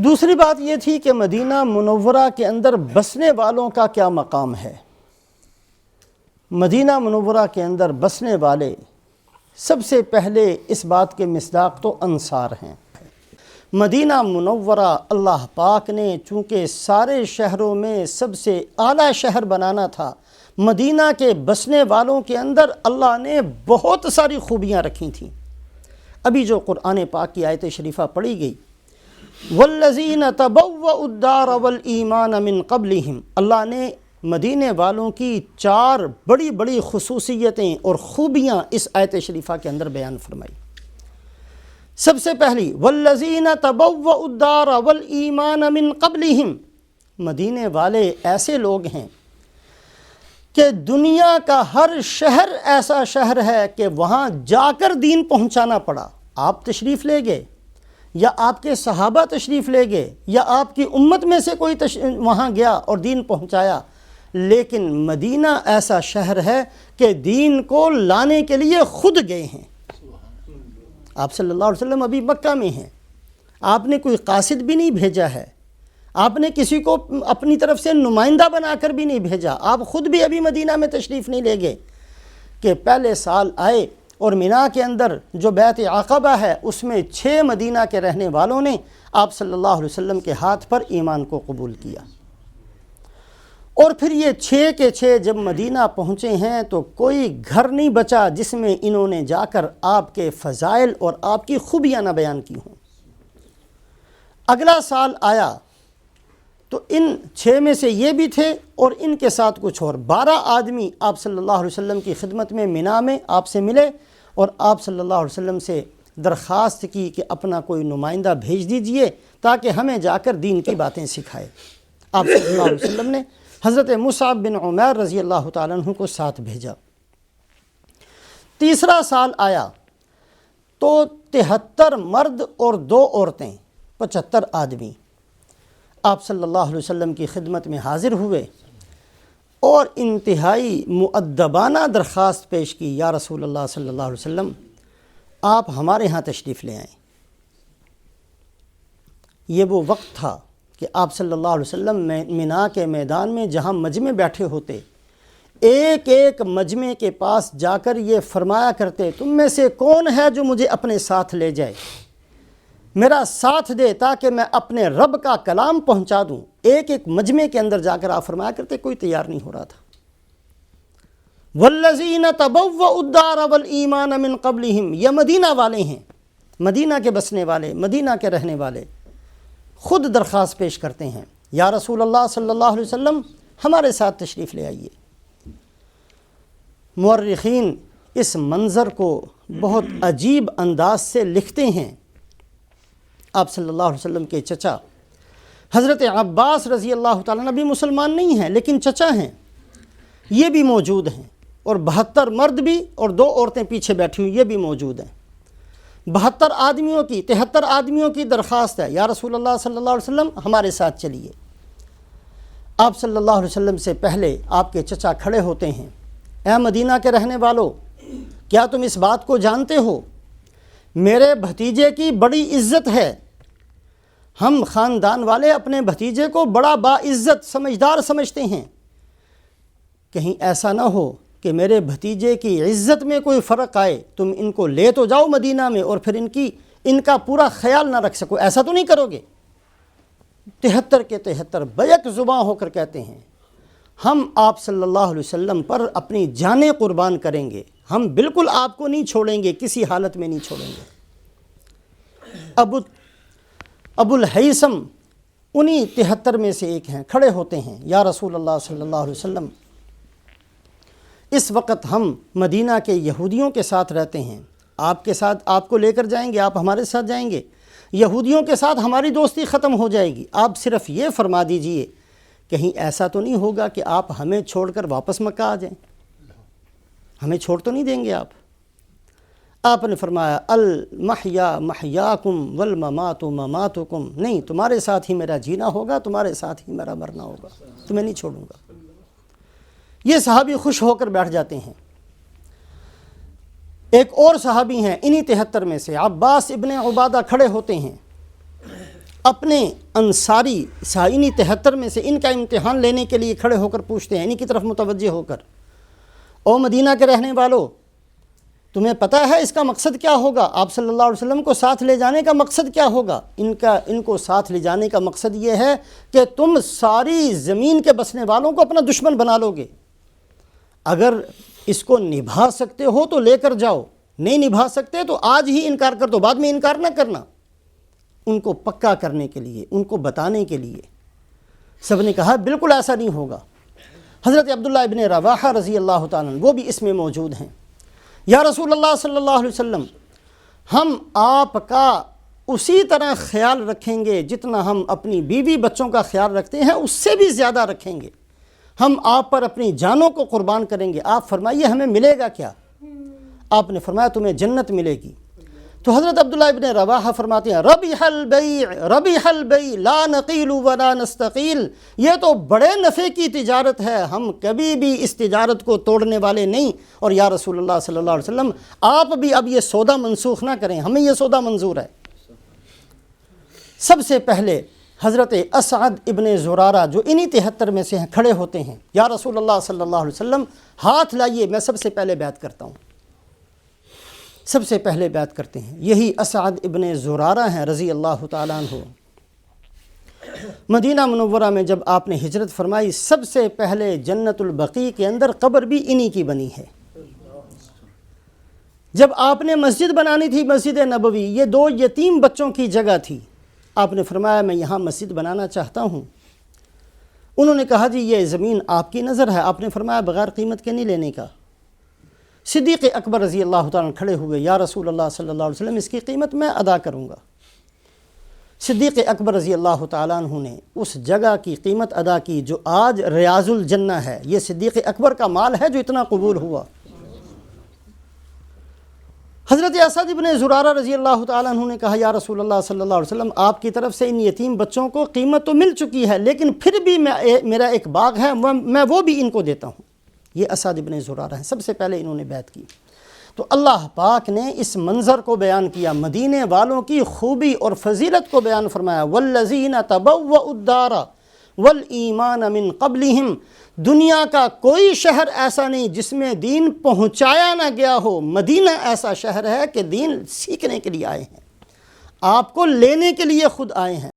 دوسری بات یہ تھی کہ مدینہ منورہ کے اندر بسنے والوں کا کیا مقام ہے۔ مدینہ منورہ کے اندر بسنے والے سب سے پہلے اس بات کے مصداق تو انصار ہیں۔ مدینہ منورہ اللہ پاک نے چونکہ سارے شہروں میں سب سے اعلیٰ شہر بنانا تھا، مدینہ کے بسنے والوں کے اندر اللہ نے بہت ساری خوبیاں رکھی تھیں۔ ابھی جو قرآن پاک کی آیت شریفہ پڑھی گئی، وَالَّذِينَ تَبَوَّؤُوا الدَّارَ وَالْإِيمَانَ مِن قَبْلِهِمْ، اللہ نے مدینے والوں کی 4 بڑی بڑی خصوصیتیں اور خوبیاں اس آیت شریفہ کے اندر بیان فرمائی۔ سب سے پہلی وَالَّذِينَ تَبَوَّؤُوا الدَّارَ وَالْإِيمَانَ مِن قَبْلِهِمْ، مدینے والے ایسے لوگ ہیں کہ دنیا کا ہر شہر ایسا شہر ہے کہ وہاں جا کر دین پہنچانا پڑا۔ آپ تشریف لے گئے یا آپ کے صحابہ تشریف لے گئے یا آپ کی امت میں سے کوئی وہاں گیا اور دین پہنچایا، لیکن مدینہ ایسا شہر ہے کہ دین کو لانے کے لیے خود گئے ہیں۔ آپ صلی اللہ علیہ وسلم ابھی مکہ میں ہیں، آپ نے کوئی قاصد بھی نہیں بھیجا ہے، آپ نے کسی کو اپنی طرف سے نمائندہ بنا کر بھی نہیں بھیجا، آپ خود بھی ابھی مدینہ میں تشریف نہیں لے گئے کہ پہلے سال آئے اور مینا کے اندر جو بیعت عقبہ ہے اس میں 6 مدینہ کے رہنے والوں نے آپ صلی اللہ علیہ وسلم کے ہاتھ پر ایمان کو قبول کیا، اور پھر یہ 6 کے 6 جب مدینہ پہنچے ہیں تو کوئی گھر نہیں بچا جس میں انہوں نے جا کر آپ کے فضائل اور آپ کی خوبیاں نہ بیان کی ہوں۔ اگلا سال آیا تو ان 6 میں سے یہ بھی تھے اور ان کے ساتھ کچھ اور 12 آدمی آپ صلی اللہ علیہ وسلم کی خدمت میں مینا میں آپ سے ملے اور آپ صلی اللہ علیہ وسلم سے درخواست کی کہ اپنا کوئی نمائندہ بھیج دیجئے تاکہ ہمیں جا کر دین کی باتیں سکھائے۔ آپ صلی اللہ علیہ وسلم نے حضرت مصعب بن عمیر رضی اللہ تعالیٰ عنہ کو ساتھ بھیجا۔ تیسرا سال آیا تو 73 مرد اور 2 عورتیں، 75 آدمی آپ صلی اللہ علیہ وسلم کی خدمت میں حاضر ہوئے اور انتہائی مؤدبانہ درخواست پیش کی، یا رسول اللہ صلی اللہ علیہ وسلم آپ ہمارے ہاں تشریف لے آئیں۔ یہ وہ وقت تھا کہ آپ صلی اللہ علیہ وسلم مینا کے میدان میں جہاں مجمع بیٹھے ہوتے، ایک ایک مجمع کے پاس جا کر یہ فرمایا کرتے، تم میں سے کون ہے جو مجھے اپنے ساتھ لے جائے، میرا ساتھ دے تاکہ میں اپنے رب کا کلام پہنچا دوں۔ ایک ایک مجمع کے اندر جا کر آپ فرمایا کرتے، کوئی تیار نہیں ہو رہا تھا۔ وَالَّذِينَ تَبَوَّؤُوا الدَّارَ وَالْإِيمَانَ مِن قَبْلِهِمْ، یہ مدینہ والے ہیں، مدینہ کے بسنے والے، مدینہ کے رہنے والے خود درخواست پیش کرتے ہیں، یا رسول اللہ صلی اللہ علیہ وسلم ہمارے ساتھ تشریف لے آئیے۔ مورخین اس منظر کو بہت عجیب انداز سے لکھتے ہیں۔ آپ صلی اللہ علیہ وسلم کے چچا حضرت عباس رضی اللہ تعالیٰ عنہ بھی مسلمان نہیں ہیں لیکن چچا ہیں، یہ بھی موجود ہیں، اور 72 مرد بھی اور 2 عورتیں پیچھے بیٹھی ہوئی یہ بھی موجود ہیں۔ 73 آدمیوں کی درخواست ہے، یا رسول اللہ صلی اللہ علیہ وسلم ہمارے ساتھ چلیے۔ آپ صلی اللہ علیہ وسلم سے پہلے آپ کے چچا کھڑے ہوتے ہیں، اے مدینہ کے رہنے والو، کیا تم اس بات کو جانتے ہو میرے بھتیجے کی بڑی عزت ہے، ہم خاندان والے اپنے بھتیجے کو بڑا باعزت سمجھدار سمجھتے ہیں، کہیں ایسا نہ ہو کہ میرے بھتیجے کی عزت میں کوئی فرق آئے، تم ان کو لے تو جاؤ مدینہ میں اور پھر ان کا پورا خیال نہ رکھ سکو، ایسا تو نہیں کرو گے؟ 73 کے 73 بیک زباں ہو کر کہتے ہیں، ہم آپ صلی اللہ علیہ وسلم پر اپنی جانیں قربان کریں گے، ہم بالکل آپ کو نہیں چھوڑیں گے، کسی حالت میں نہیں چھوڑیں گے۔ ابو الہیثم انہی 73 میں سے ایک ہیں، کھڑے ہوتے ہیں، یا رسول اللہ صلی اللہ علیہ وسلم اس وقت ہم مدینہ کے یہودیوں کے ساتھ رہتے ہیں، آپ کے ساتھ آپ کو لے کر جائیں گے، آپ ہمارے ساتھ جائیں گے، یہودیوں کے ساتھ ہماری دوستی ختم ہو جائے گی، آپ صرف یہ فرما دیجئے کہیں ایسا تو نہیں ہوگا کہ آپ ہمیں چھوڑ کر واپس مکہ آ جائیں، ہمیں چھوڑ تو نہیں دیں گے آپ؟ آپ نے فرمایا المحیا محیاکم والممات مماتکم، نہیں، تمہارے ساتھ ہی میرا جینا ہوگا، تمہارے ساتھ ہی میرا مرنا ہوگا، تمہیں نہیں چھوڑوں گا۔ یہ صحابی خوش ہو کر بیٹھ جاتے ہیں۔ ایک اور صحابی ہیں انہی 73 میں سے، عباس ابن عبادہ، کھڑے ہوتے ہیں اپنے انصاری سائنی 73 میں سے ان کا امتحان لینے کے لیے کھڑے ہو کر پوچھتے ہیں، انہی کی طرف متوجہ ہو کر، او مدینہ کے رہنے والو، تمہیں پتہ ہے اس کا مقصد کیا ہوگا؟ آپ صلی اللہ علیہ وسلم کو ساتھ لے جانے کا مقصد کیا ہوگا؟ ان کو ساتھ لے جانے کا مقصد یہ ہے کہ تم ساری زمین کے بسنے والوں کو اپنا دشمن بنا لو گے، اگر اس کو نبھا سکتے ہو تو لے کر جاؤ، نہیں نبھا سکتے تو آج ہی انکار کر دو، بعد میں انکار نہ کرنا۔ ان کو پکا کرنے کے لیے، ان کو بتانے کے لیے سب نے کہا بالکل ایسا نہیں ہوگا۔ حضرت عبداللہ ابن رواحہ رضی اللہ تعالیٰ عنہ وہ بھی اس میں موجود ہیں۔ یا رسول اللہ صلی اللہ علیہ وسلم، ہم آپ کا اسی طرح خیال رکھیں گے جتنا ہم اپنی بیوی بچوں کا خیال رکھتے ہیں، اس سے بھی زیادہ رکھیں گے، ہم آپ پر اپنی جانوں کو قربان کریں گے۔ آپ فرمائیے ہمیں ملے گا کیا؟ آپ نے فرمایا تمہیں جنت ملے گی۔ تو حضرت عبداللہ ابن رواحہ فرماتے ہیں ربح البیع لا نقیل ولا نستقیل، یہ تو بڑے نفع کی تجارت ہے، ہم کبھی بھی اس تجارت کو توڑنے والے نہیں۔ اور یا رسول اللہ صلی اللہ علیہ وسلم آپ بھی اب یہ سودا منسوخ نہ کریں، ہمیں یہ سودا منظور ہے۔ سب سے پہلے حضرت اسعد ابن زرارہ جو انہی 73 میں سے ہیں کھڑے ہوتے ہیں، یا رسول اللہ صلی اللہ علیہ وسلم ہاتھ لائیے، میں سب سے پہلے بیعت کرتا ہوں۔ سب سے پہلے بیعت کرتے ہیں، یہی اسعد ابن زرارہ ہیں رضی اللہ تعالیٰ عنہ۔ مدینہ منورہ میں جب آپ نے ہجرت فرمائی، سب سے پہلے جنت البقیع کے اندر قبر بھی انہی کی بنی ہے۔ جب آپ نے مسجد بنانی تھی، مسجد نبوی، یہ 2 یتیم بچوں کی جگہ تھی، آپ نے فرمایا میں یہاں مسجد بنانا چاہتا ہوں۔ انہوں نے کہا جی یہ زمین آپ کی نظر ہے، آپ نے فرمایا بغیر قیمت کے نہیں لینے کا۔ صدیق اکبر رضی اللہ تعالیٰ کھڑے ہوئے، یا رسول اللہ صلی اللہ علیہ وسلم اس کی قیمت میں ادا کروں گا۔ صدیق اکبر رضی اللہ تعالیٰ عنہ نے اس جگہ کی قیمت ادا کی جو آج ریاض الجنہ ہے۔ یہ صدیق اکبر کا مال ہے جو اتنا قبول ہوا۔ حضرت اسعد ابن زرارہ رضی اللہ تعالیٰ عنہ نے کہا یا رسول اللہ صلی اللہ علیہ وسلم آپ کی طرف سے ان یتیم بچوں کو قیمت تو مل چکی ہے، لیکن پھر بھی میرا ایک باغ ہے، میں وہ بھی ان کو دیتا ہوں۔ یہ اسعد ابن زرارہ ہیں، سب سے پہلے انہوں نے بیعت کی۔ تو اللہ پاک نے اس منظر کو بیان کیا، مدینے والوں کی خوبی اور فضیلت کو بیان فرمایا، والذین تبوؤا الدار والایمان من قبلہم، دنیا کا کوئی شہر ایسا نہیں جس میں دین پہنچایا نہ گیا ہو، مدینہ ایسا شہر ہے کہ دین سیکھنے کے لیے آئے ہیں، آپ کو لینے کے لیے خود آئے ہیں۔